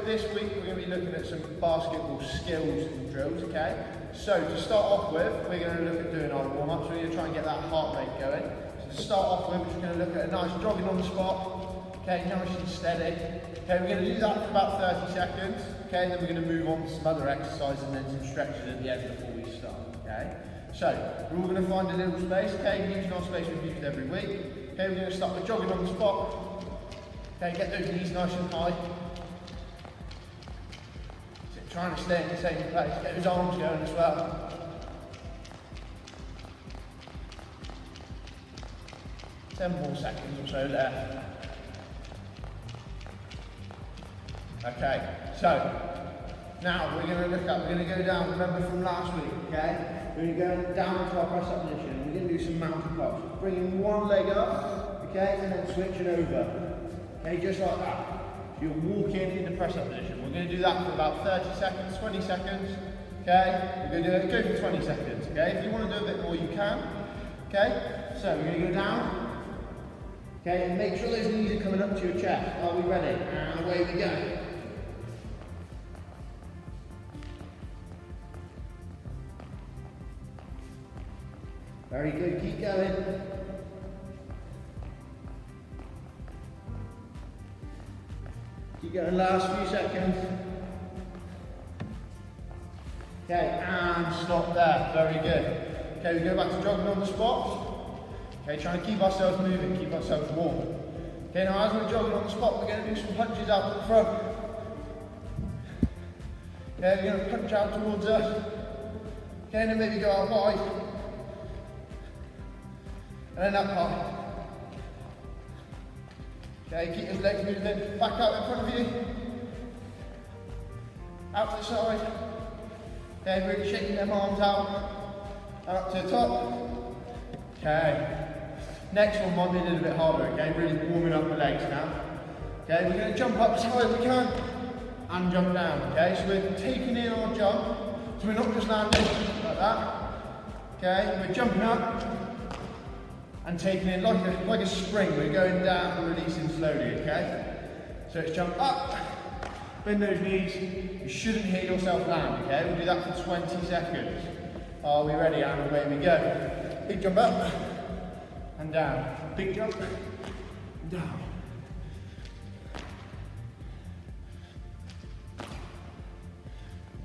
this week we're going to be looking at some basketball skills and drills, okay? So to start off with, we're going to look at doing our warm-up, so we're going to try and get that heart rate going. So to start off with, we're just going to look at a nice jogging on the spot, okay, nice and steady. Okay, we're going to do that for about 30 seconds, okay, then we're going to move on to some other exercises and then some stretches at the end before we start, okay? So, we're all going to find a little space, okay, using our space we've used every week. Okay, we're going to start with jogging on the spot. Okay, get those knees nice and high. So trying to stay in the same place, get those arms going as well. Ten more seconds or so left. Okay, so now we're going to go down, remember from last week, okay? We're going to go down into our press up position. We're going to do some mountain pops. Bringing one leg up, okay, and then switching over. Okay, just like that. So you're walking into press up position. We're going to do that for about 30 seconds, 20 seconds. Okay, we're going to go for 20 seconds. Okay, if you want to do a bit more, you can. Okay, so we're going to go down. Okay, and make sure those knees are coming up to your chest. Are we ready? And away we go. Very good, keep going. Keep going, last few seconds. Okay, and stop there, very good. Okay, we go back to jogging on the spot. Okay, trying to keep ourselves moving, keep ourselves warm. Okay, now as we're jogging on the spot, we're going to do some punches out at the front. Okay, we're going to punch out towards us. Okay, and then maybe go out wide. And then up high. Okay, keep those legs moving. Back out in front of you. Out to the side. Okay, really shaking them arms out. And up to the top. Okay. Next one might be a little bit harder, okay? Really warming up the legs now. Okay, we're going to jump up as high as we can. And jump down, okay? So we're taking in our jump. So we're not just landing like that. Okay, we're jumping up. And taking it like a spring, we're going down and releasing slowly, okay? So it's jump up, bend those knees, you shouldn't hit yourself land, okay? We'll do that for 20 seconds. Are we ready? And away we go. Big jump up, and down. Big jump, down.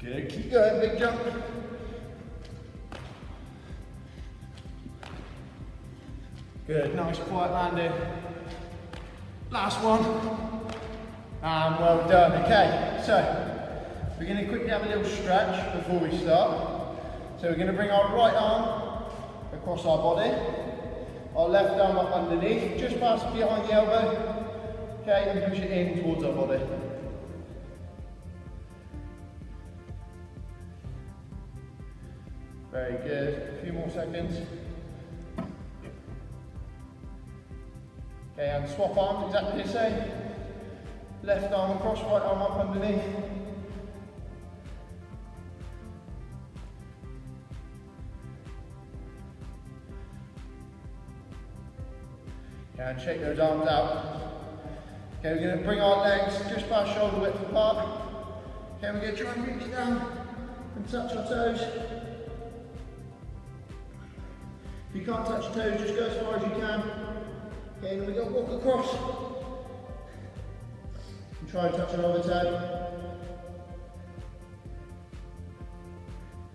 Good, keep going, big jump. Good, nice quiet landing. Last one. And well done. Okay, so we're going to quickly have a little stretch before we start. So we're going to bring our right arm across our body. Our left arm up underneath, just past behind the elbow. Okay, and push it in towards our body. Very good. A few more seconds. Okay, and swap arms exactly the same. Left arm across, right arm up underneath. Okay, and shake those arms out. Okay, we're going to bring our legs just past shoulder width apart. Okay, we're going to try and reach down and touch our toes. If you can't touch your toes, just go as far as you can. Okay, then we go walk across. And try and touch another toe.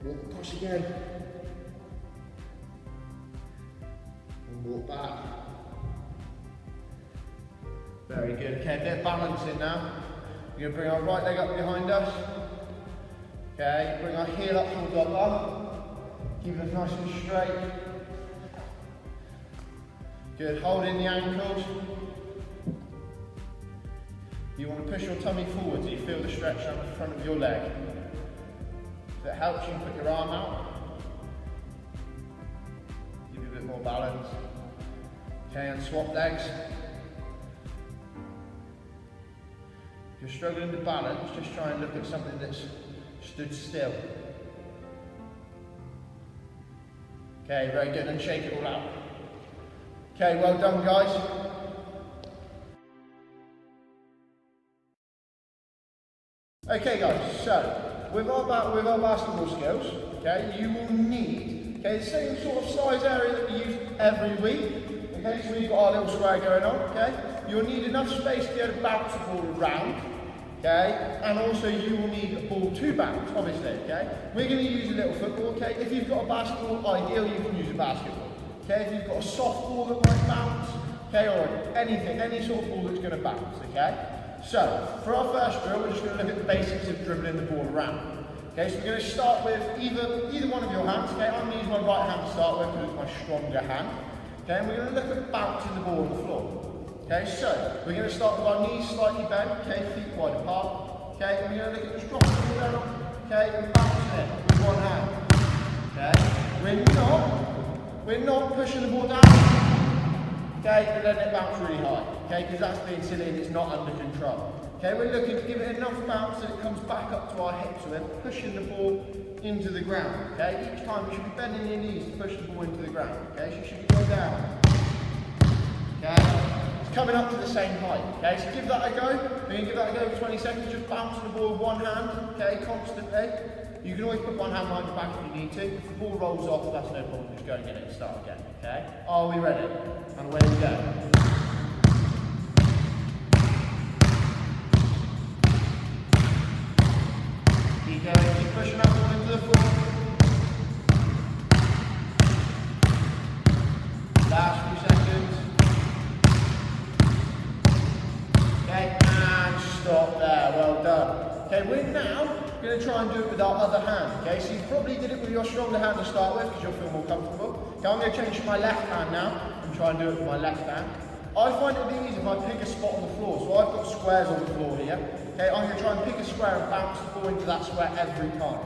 Walk across again. And walk back. Very good. Okay, a bit of balance in now. We're going to bring our right leg up behind us. Okay, bring our heel up towards our bum. Keep it nice and straight. Good, hold in the ankles. You want to push your tummy forward so you feel the stretch down the front of your leg. If it helps you, put your arm out. Give you a bit more balance. Okay, and swap legs. If you're struggling to balance, just try and look at something that's stood still. Okay, very good, and shake it all out. Okay, well done guys. so with our basketball skills, okay, you will need, okay, the same sort of size area that we use every week. Okay, so we've got our little square going on, okay? You'll need enough space to be able to bounce the ball around, okay? And also you will need a ball to bounce, obviously, okay? We're going to use a little football, okay? If you've got a basketball, ideally you can use a basketball, okay? If you've got a soft ball that might bounce, okay, or anything, any sort of ball that's going to bounce, okay? So, for our first drill, we're just going to look at the basics of dribbling the ball around. Okay, so we're going to start with either one of your hands, okay? I'm going to use my right hand to start with because it's my stronger hand. Okay, and we're going to look at bouncing the ball on the floor. Okay, so we're going to start with our knees slightly bent, okay, feet wide apart. Okay, and we're going to look at just dropping the ball down, okay, and bouncing it with one hand. Okay, we're not pushing the ball down, okay, and letting it bounce really high, okay, because that's being silly and it's not under control. Okay, we're looking to give it enough bounce that it comes back up to our hips, so we're pushing the ball into the ground. Okay, each time you should be bending your knees to push the ball into the ground. Okay, so you should be going down. Okay, it's coming up to the same height. Okay, so give that a go. We're going to give that a go for 20 seconds, just bouncing the ball with one hand, okay, constantly. You can always put one hand behind your back if you need to. If the ball rolls off, that's no problem, just go and get it and start again. Okay, are we ready? And away we go. Keep pushing that ball into the floor. Last few seconds. Okay, and stop there. Well done. Okay, we're now going to try and do it with our other hand. Okay, so you probably did it with your stronger hand to start with because you'll feel more comfortable. Okay, I'm going to change to my left hand now and try and do it with my left hand. I find it a bit easy if I pick a spot on the floor. So I've got squares on the floor here. Okay, I'm going to try and pick a square and bounce the ball into that square every time.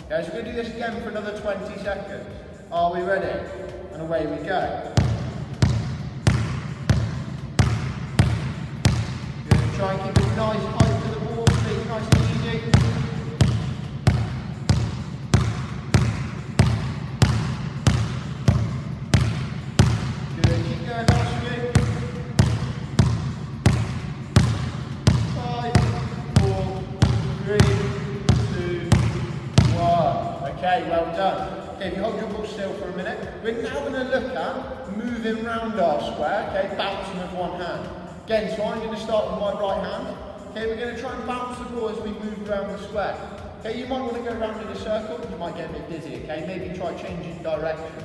Okay, so we're going to do this again for another 20 seconds. Are we ready? And away we go. We're going to try and keep a nice height to the ball, make it nice and easy. Good, keep going nice with it. 5, 4, 3, 2, 1. Okay, well done. Okay, if you hold your ball still for a minute, we're now going to look at moving round our square, okay, bouncing with one hand. Again, so I'm going to start with my right hand. Okay, we're going to try and bounce the ball as we move around the square. Okay, you might want to go around in a circle, you might get a bit dizzy, okay, maybe try changing directions.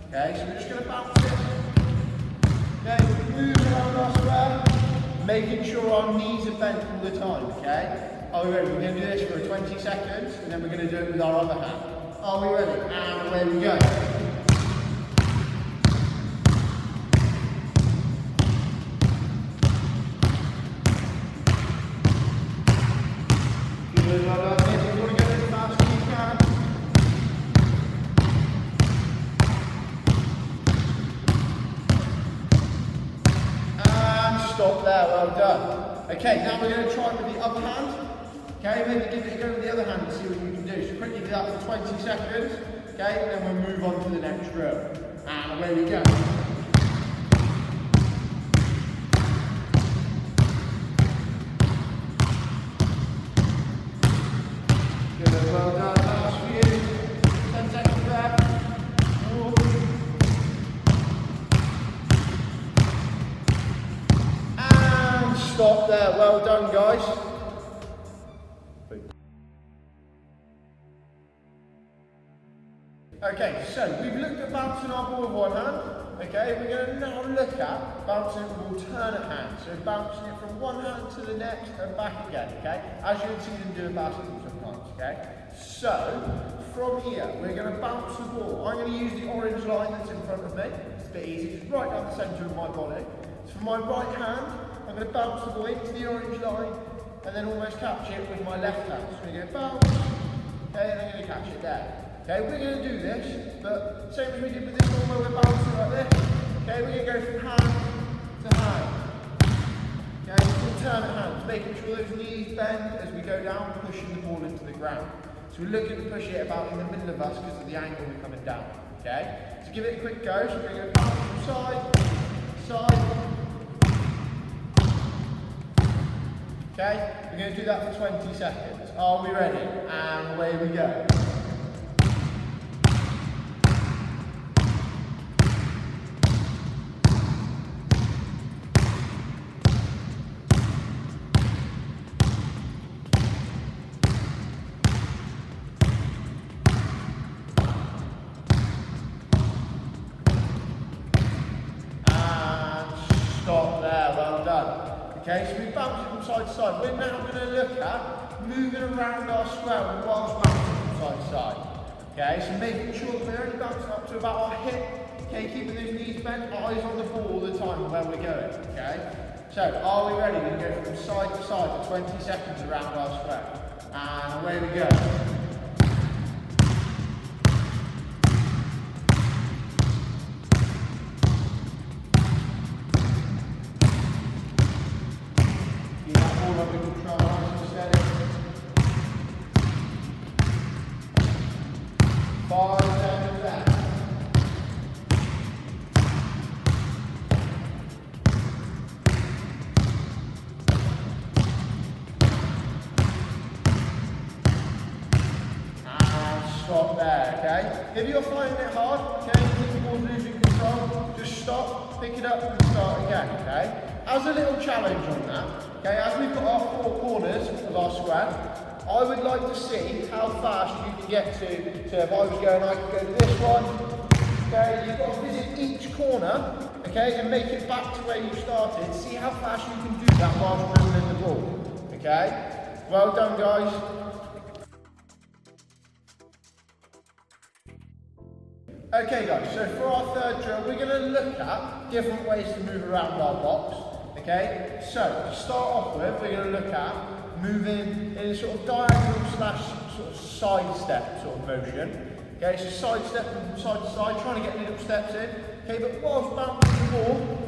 Okay, so we're just going to bounce it. Okay, move around our square, making sure our knees are bent all the time, okay? Are we ready? We're going to do this for 20 seconds, and then we're going to do it with our other hand. Are we ready? And away we go. Good, well done. If you want to go as fast as you can. And stop there, well done. Okay, now we're going to try it with the other hand. Okay, maybe give it a go with the other hand and see what you can do. So quickly do that for 20 seconds. Okay, and then we'll move on to the next drill. And away we go. Good, well done. Last few. 10 seconds back. And stop there. Well done, guys. Okay, so we've looked at bouncing our ball with one hand. Okay, we're going to now look at bouncing it with alternate hands. So bouncing it from one hand to the next and back again, okay? As you would see them do in basketball sometimes, okay? So, from here, we're going to bounce the ball. I'm going to use the orange line that's in front of me. It's a bit easy, it's right down the centre of my body. So for my right hand, I'm going to bounce the ball into the orange line and then almost catch it with my left hand. So we're going to bounce, okay, and I'm going to catch it there. Okay, we're going to do this, but same as we did with this one where we're bouncing like this. Okay, we're going to go from hand to hand. Okay, alternate hands, making sure those knees bend as we go down, pushing the ball into the ground. So we're looking to push it about in the middle of us because of the angle we're coming down. Okay, so give it a quick go. So we're going to go bounce from side, side. Okay, we're going to do that for 20 seconds. Are we ready? And away we go. Stop there, well done. Okay, so we bounce from side to side. We're now going to look at moving around our square whilst bouncing from side to side. Okay, so making sure that we're only bouncing up to about our hip. Okay, keeping those knees bent, eyes on the ball all the time where we're going. Okay, so are we ready? We're going to go from side to side for 20 seconds around our square. And away we go. Stop there, okay? If you're finding it hard, okay, if you're losing control, just stop, pick it up and start again, okay? As a little challenge on that, okay, as we've got our 4 corners of our square, I would like to see how fast you can get to. So if I was going, I could go to this one, okay? You've got to visit each corner, okay, and make it back to where you started. See how fast you can do that whilst rolling the ball, okay? Well done, guys. Okay guys, so for our third drill, we're going to look at different ways to move around our box, okay? So, to start off with, we're going to look at moving in a sort of diagonal slash sort of side step sort of motion. Okay, so side step from side to side, trying to get little steps in. Okay, but whilst bouncing the ball,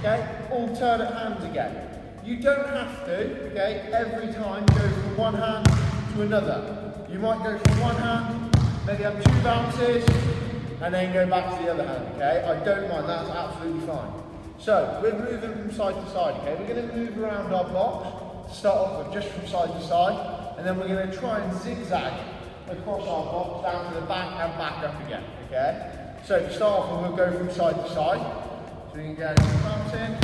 okay, alternate hands again. You don't have to, okay, every time go from one hand to another. You might go from one hand, maybe have 2 bounces, and then go back to the other hand, okay? I don't mind, that's absolutely fine. So, we're moving from side to side, okay? We're going to move around our box, to start off with just from side to side, and then we're going to try and zigzag across our box, down to the back and back up again, okay? So, to start off with, we'll go from side to side. So we can go bouncing.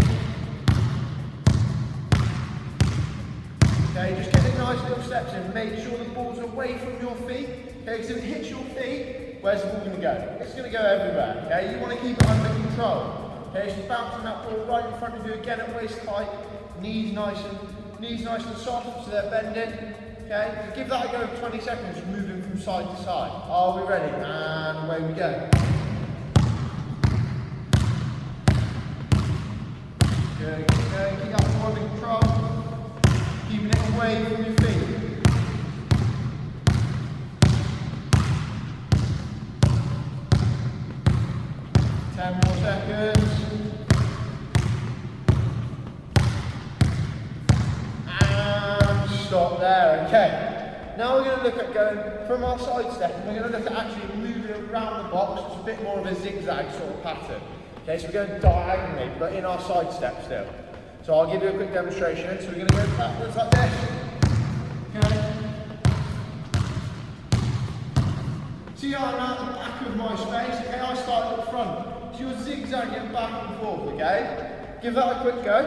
Okay, just getting nice little steps in, make sure the ball's away from your feet, okay? Because if it hits your feet, where's the ball going to go? It's going to go everywhere, okay? You want to keep it under control. Okay, so bouncing that ball right in front of you again at waist height, knees nice and soft, so they're bending. Okay, so give that a go for 20 seconds, moving from side to side. Are we ready? And away we go. Good, good. Keep that ball under control, keeping it away from your feet. 10 more seconds. And stop there, okay. Now we're going to look at going from our side step, and we're going to look at actually moving around the box. It's a bit more of a zigzag sort of pattern. Okay, so we're going diagonally, but in our side step still. So I'll give you a quick demonstration. So we're going to go backwards like this. Okay. See how I'm at the back of my space? Okay, I start at the front. So you're zigzagging back and forth, okay? Give that a quick go.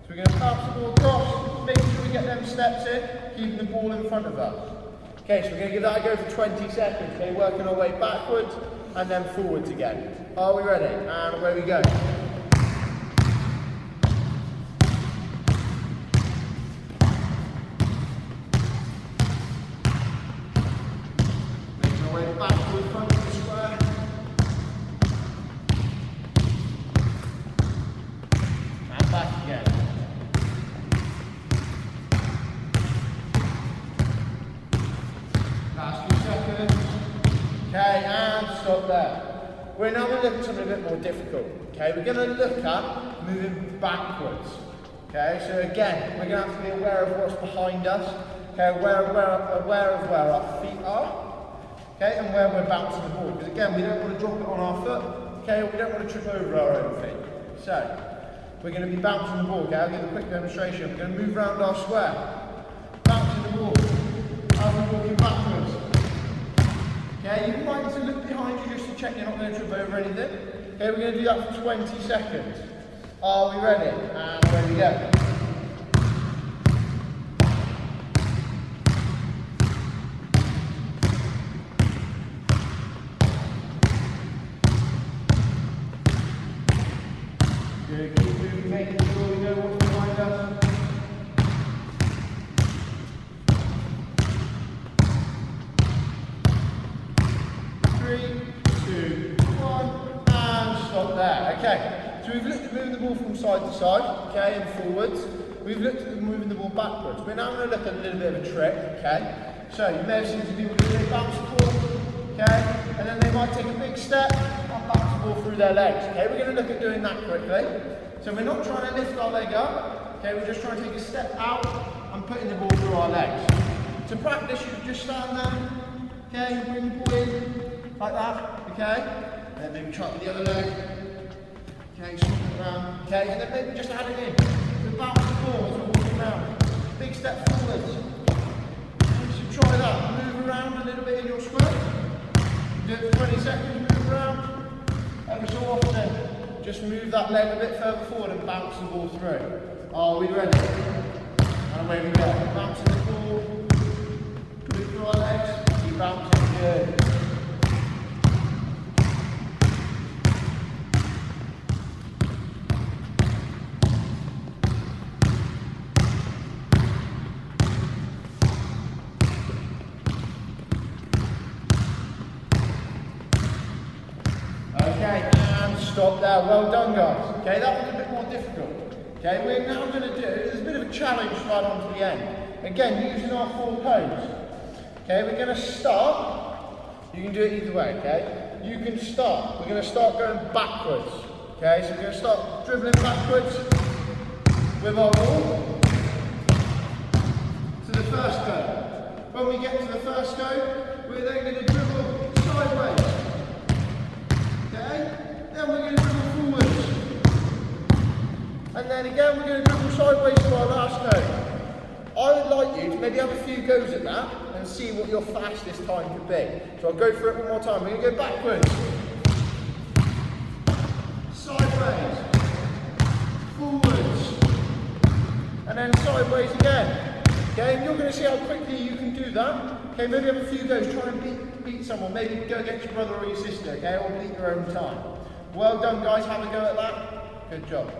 So we're going to bounce the ball across, make sure we get them steps in, keeping the ball in front of us. Okay, so we're going to give that a go for 20 seconds, okay? Working our way backwards and then forwards again. Are we ready? And away we go. Making our way backwards, front of the square. And back again. Last few seconds. Okay, and stop there. We're now going to look at something a bit more difficult. Okay, we're going to look at moving backwards. Okay, so again, we're going to have to be aware of what's behind us. Okay, aware of where our feet are. Okay, and where we're bouncing the ball. Because again, we don't want to drop it on our foot. Okay, we don't want to trip over our own feet. So, we're going to be bouncing the ball. Okay, I'll give a quick demonstration. We're going to move around our square. Bouncing the walking backwards. Okay, you might need to look behind you just to check you're not going to trip over anything. Okay, we're going to do that for 20 seconds. Are we ready? And away we go. Good, keep moving, making sure we know what's behind us. Three, two, one, and stop there. Okay, so we've looked at moving the ball from side to side, okay, and forwards. We've looked at moving the ball backwards. We're now going to look at a little bit of a trick, okay. So you may have seen some people do a bounce the ball, okay, and then they might take a big step and bounce the ball through their legs. Okay, we're going to look at doing that quickly. So we're not trying to lift our leg up, okay, we're just trying to take a step out and putting the ball through our legs. To practice, you can just stand there, okay, bring the ball in, like that, okay? And then maybe try with the other leg. Okay, swing it around. Okay, and then maybe just add it in. So bounce the ball as we're walking around. Big step forwards. So try that. Move around a little bit in your square. Do it for 20 seconds, move around. Every so often, just move that leg a bit further forward and bounce the ball through. Are we ready? And away we go. Bouncing the ball. Put it through our legs. Keep bouncing. Good. Okay, and stop there. Well done, guys. Okay, that was a bit more difficult. Okay, we're now going to do, there's a bit of a challenge right on to the end. Again, using our full pose. Okay, we're going to start. You can do it either way, okay? You can start. We're going to start going backwards. Okay, so we're going to start dribbling backwards with our ball to the first go. When we get to the first go, we're then going to dribble sideways. Okay? Then we're going to dribble forwards. And then again we're going to dribble sideways to our last go. I would like you to maybe have a few goes at that and see what your fastest time could be. So I'll go through it one more time. We're going to go backwards. Sideways. Forwards. And then sideways again. Okay, and you're going to see how quickly you can do that. Okay, maybe have a few goes, try and beat someone. Maybe go against your brother or your sister, okay, or beat your own time. Well done, guys, have a go at that. Good job.